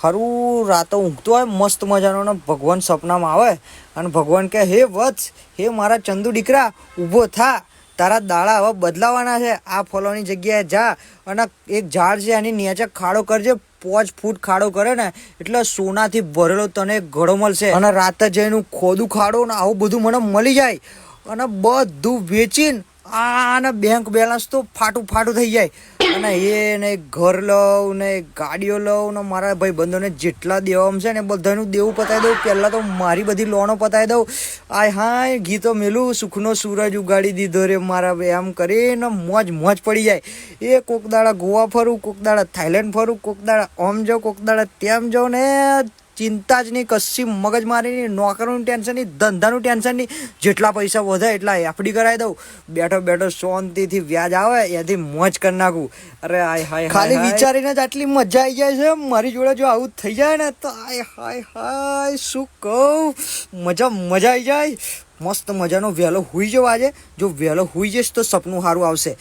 હારું રાતો ઊંઘતો હોય મસ્ત મજાનો ને ભગવાન સપનામાં આવે અને ભગવાન કહે, હે વત્સ, હે મારા ચંદુ દીકરા, ઊભો થા, તારા દાડા હવે બદલાવાના છે. આ ફલોની જગ્યાએ જા અને એક ઝાડ છે એની નીચે ખાડો કરજે. 5 ફૂટ ખાડો કરે ને એટલે સોનાથી ભરેલો તને ઘડો મળશે. અને રાતે જઈને ખોદું ખાડો ને આવું બધું મને મળી જાય અને બધું વેચીને આને બેંક બેલેન્સ તો ફાટું થઈ જાય. અને એને ઘર લઉં ને ગાડીઓ લઉં ને મારા ભાઈ બંધોને જેટલા દેવામાં છે ને બધાનું દેવું પતાવી દઉં. પહેલાં તો મારી બધી લોનો પતાવી દઉં. આય હાય ગીતો મેલું, સુખનો સૂરજ ઉગાડી દીધો રે મારા ભાઈ, આમ કરીને મોજ પડી જાય. એ કોક દાડા ગોવા ફરું, કોક દાડા થાઈલેન્ડ ફરું, કોક દાડા આમ જાઉં, કોક દાડા તેમ જાઉં ને ચિંતા જ નહીં, કશી મગજમારી નહીં, નોકરીનું ટેન્શન નહીં, ધંધાનું ટેન્શન નહીં. જેટલા પૈસા વધે એટલા એફડી કરાવી દઉં. બેઠો શાંતિથી વ્યાજ આવે એથી મોજ કરી નાખું. અરે આય હાય, ખાલી વિચારીને જ આટલી મજા આવી જાય છે. મારી જોડે જો આવું થઈ જાય ને તો આય હાય શું કહું, મજા આવી જાય. મસ્ત મજાનો વહેલો હુઈ જાવ આજે. જો વહેલો હુઈ જઈશ તો સપનું સારું આવશે.